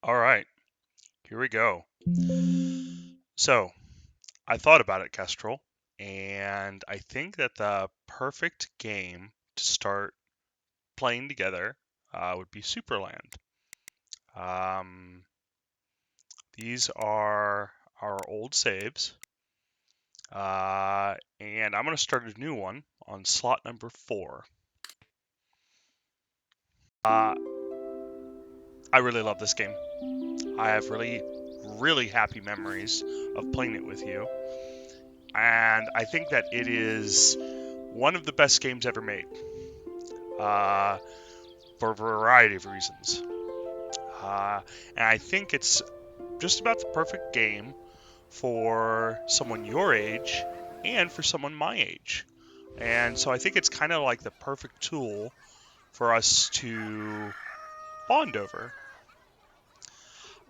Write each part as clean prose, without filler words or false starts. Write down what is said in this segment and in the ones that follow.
All right, here we go. So, I thought about it, Kestrel, and I think that the perfect game to start playing together would be Supraland. Um, these are our old saves, and I'm going to start a new one on slot number 4. Uh, I really love this game. I have really happy memories of playing it with you. And I think that it is one of the best games ever made uh, for a variety of reasons. And I think it's just about the perfect game for someone your age and for someone my age. And so I think it's kind of like the perfect tool for us to bond over.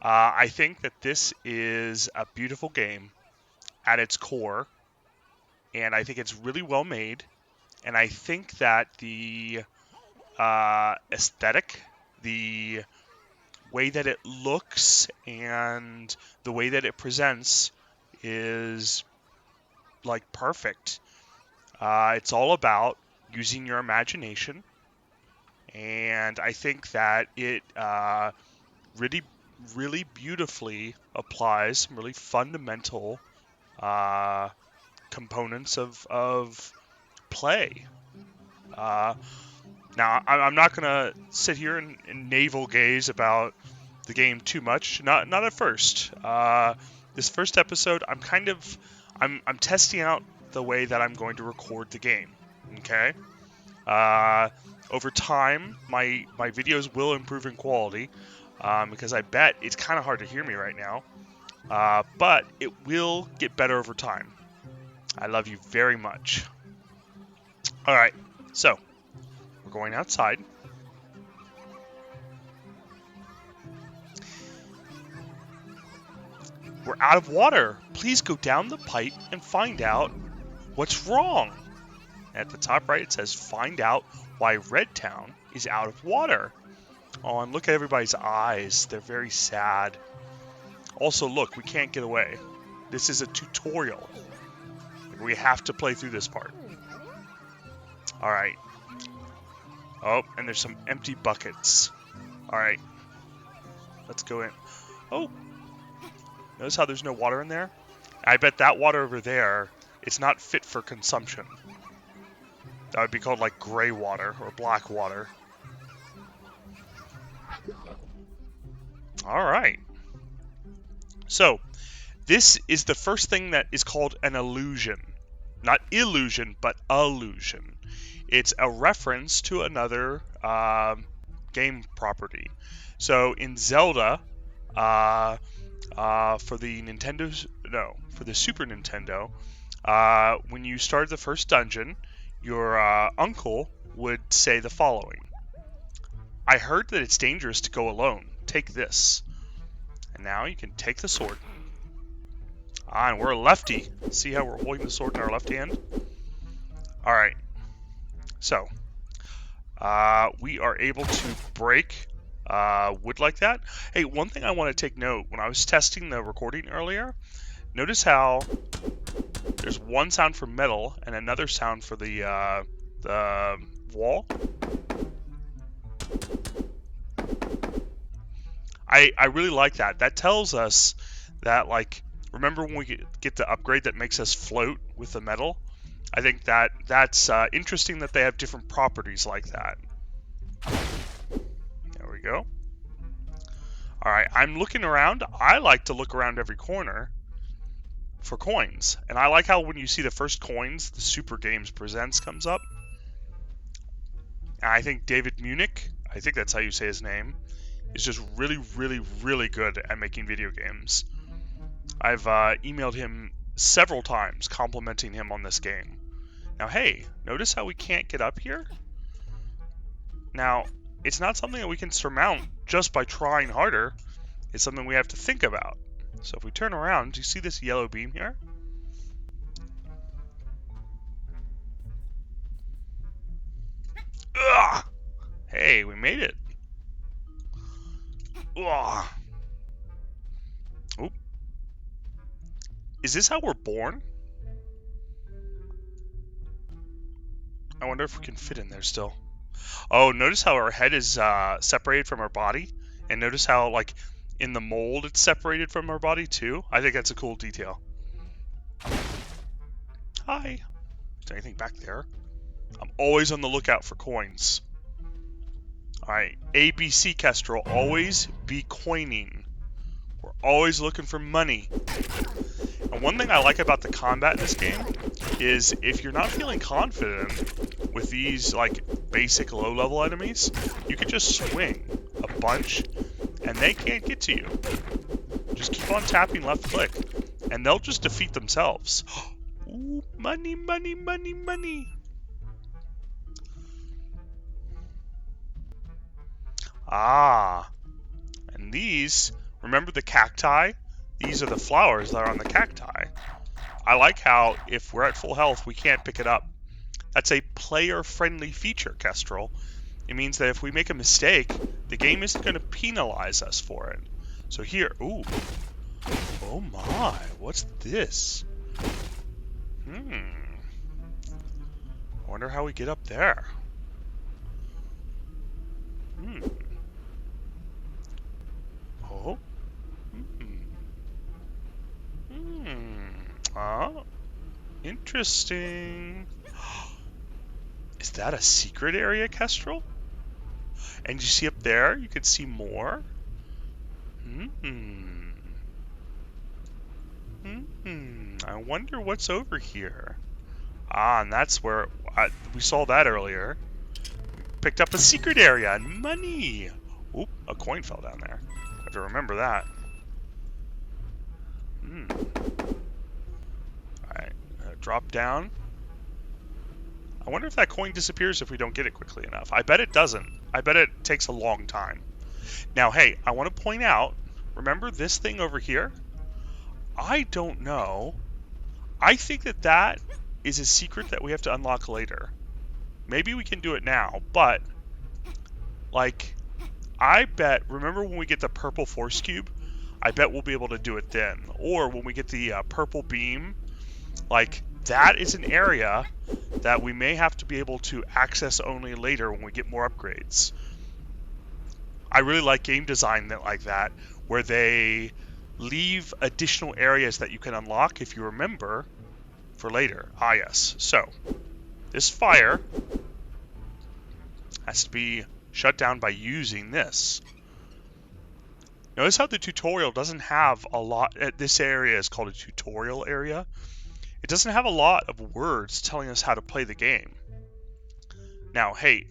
I think that this is a beautiful game at its core, and I think it's really well made. And I think that the aesthetic, the way that it looks, and the way that it presents is like perfect. It's all about using your imagination, and I think that it really, really beautifully applies some really fundamental uh, components of play. Uh, Now, I'm not gonna sit here and navel gaze about the game too much. Not at first. This first episode, I'm testing out the way that I'm going to record the game. Okay. Uh, Over time, my videos will improve in quality because I bet it's kind of hard to hear me right now. But it will get better over time. I love you very much. All right. So we're going outside. We're out of water. Please go down the pipe and find out what's wrong. At the top right, it says, find out why Red Town is out of water. Oh, and look at everybody's eyes. They're very sad. Also, look, we can't get away. This is a tutorial. We have to play through this part. All right. Oh, and there's some empty buckets. All right. Let's go in. Oh, notice how there's no water in there? I bet that water over there is not fit for consumption. That would be called like gray water or black water. All right. So, this is the first thing that is called an illusion. Not illusion, but allusion. It's a reference to another game property. So, in Zelda, for the Super Nintendo, when you start the first dungeon, your uncle would say the following: I heard that it's dangerous to go alone. Take this. And now you can take the sword. And we're a lefty. See how we're holding the sword in our left hand? Alright. So, we are able to break wood like that. Hey, one thing I want to take note, when I was testing the recording earlier, notice how there's one sound for metal and another sound for the wall. I really like that. That tells us that, like, remember when we get the upgrade that makes us float with the metal? I think that's interesting that they have different properties like that. There we go. All right, I'm looking around. I like to look around every corner for coins. And I like how when you see the first coins, the Super Games Presents comes up. And I think David Munich, I think that's how you say his name, is just really, really, really good at making video games. I've emailed him several times complimenting him on this game. Now, hey, notice how we can't get up here? Now, it's not something that we can surmount just by trying harder. It's something we have to think about. So if we turn around, do you see this yellow beam here? Ugh! Hey, we made it. Ugh. Is this how we're born? I wonder if we can fit in there still. Oh, notice how our head is separated from our body? And notice how, like, in the mold it's separated from our body too? I think that's a cool detail. Hi. Is there anything back there? I'm always on the lookout for coins. Alright, ABC, Kestrel. Always be coining. We're always looking for money. And one thing I like about the combat in this game is if you're not feeling confident with these, like, basic low-level enemies, you can just swing a bunch, and they can't get to you. Just keep on tapping left click, and they'll just defeat themselves. Ooh, money, money, money, money. Ah, and these, remember the cacti? These are the flowers that are on the cacti. I like how if we're at full health, we can't pick it up. That's a player-friendly feature, Kestrel. It means that if we make a mistake, the game isn't going to penalize us for it. So here, ooh. Oh my, what's this? I wonder how we get up there. Oh. Oh. Interesting. Is that a secret area, Kestrel? And you see up there, you can see more. I wonder what's over here. Ah, and that's where we saw that earlier. Picked up a secret area and money. Oop, a coin fell down there. I have to remember that. Alright, drop down. I wonder if that coin disappears if we don't get it quickly enough. I bet it doesn't. I bet it takes a long time. Now, hey, I want to point out, remember this thing over here? I don't know. I think that that is a secret that we have to unlock later. Maybe we can do it now, but, like, I bet, remember when we get the purple force cube? I bet we'll be able to do it then. Or when we get the purple beam, like, that is an area that we may have to be able to access only later when we get more upgrades. I really like game design like that, where they leave additional areas that you can unlock, if you remember, for later. Ah, yes. So, this fire has to be shut down by using this. Notice how the tutorial doesn't have a lot. This area is called a tutorial area. It doesn't have a lot of words telling us how to play the game. Now, hey,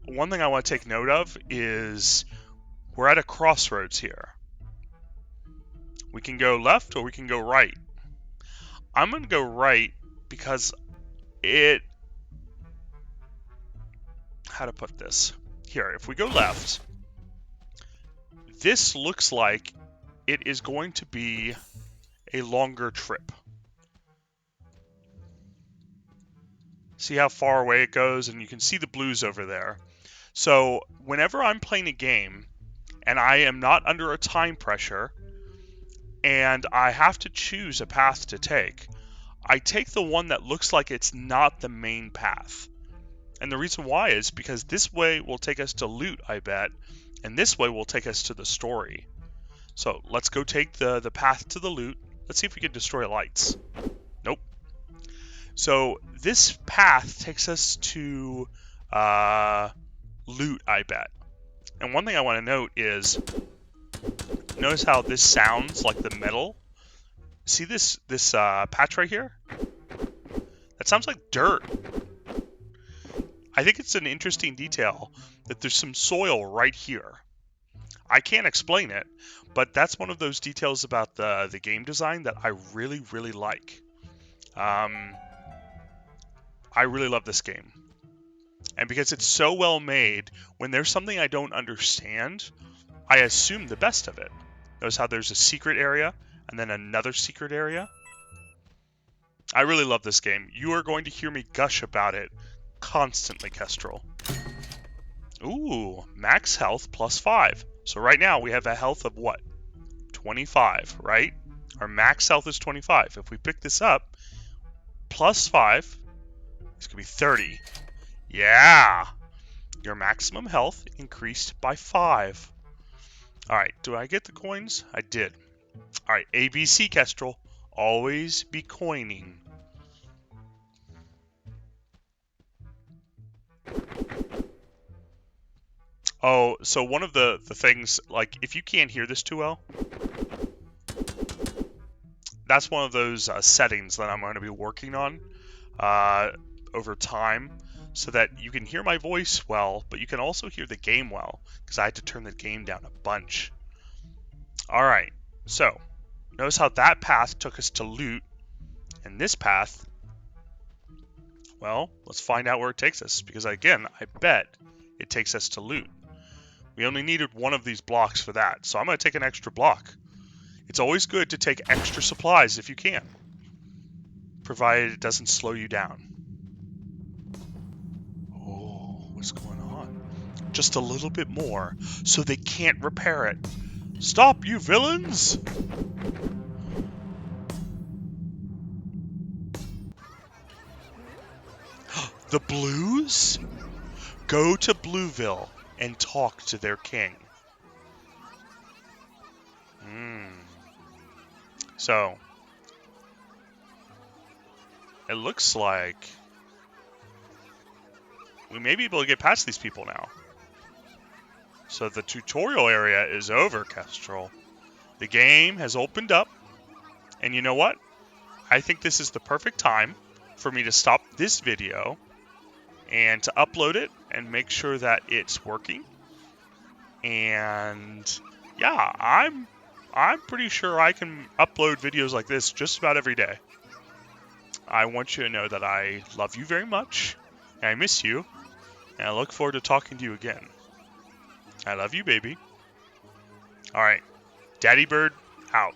one thing I want to take note of is we're at a crossroads here. We can go left or we can go right. I'm going to go right because it... How to put this? Here, if we go left, this looks like it is going to be a longer trip. See how far away it goes? And you can see the blues over there. So whenever I'm playing a game and I am not under a time pressure and I have to choose a path to take, I take the one that looks like it's not the main path. And the reason why is because this way will take us to loot, I bet, and this way will take us to the story. So let's go take the path to the loot. Let's see if we can destroy lights. Nope. So this path takes us to loot, I bet. And one thing I want to note is, notice how this sounds like the metal. See this patch right here? That sounds like dirt. I think it's an interesting detail that there's some soil right here. I can't explain it, but that's one of those details about the game design that I really, really like. I really love this game. And because it's so well made, when there's something I don't understand, I assume the best of it. Notice how there's a secret area and then another secret area. I really love this game. You are going to hear me gush about it constantly, Kestrel. Ooh, max health plus 5. So right now we have a health of what? 25, right? Our max health is 25. If we pick this up, plus 5, it's going to be 30. Yeah! Your maximum health increased by 5. Alright, do I get the coins? I did. Alright, ABC, Kestrel. Always be coining. Oh, so one of the things, like, if you can't hear this too well, that's one of those settings that I'm going to be working on over time, so that you can hear my voice well, but you can also hear the game well, because I had to turn the game down a bunch. Alright, so, notice how that path took us to loot, and this path, well, let's find out where it takes us, because again, I bet it takes us to loot. We only needed one of these blocks for that, so I'm going to take an extra block. It's always good to take extra supplies if you can, provided it doesn't slow you down. Oh, what's going on? Just a little bit more, so they can't repair it. Stop, you villains! The Blues? Go to Blueville and talk to their king. So, it looks like we may be able to get past these people now. So the tutorial area is over, Kestrel. The game has opened up, and you know what? I think this is the perfect time for me to stop this video and to upload it and make sure that it's working. And yeah, I'm pretty sure I can upload videos like this just about every day. I want you to know that I love you very much, and I miss you, and I look forward to talking to you again. I love you, baby. Alright, Daddy Bird out.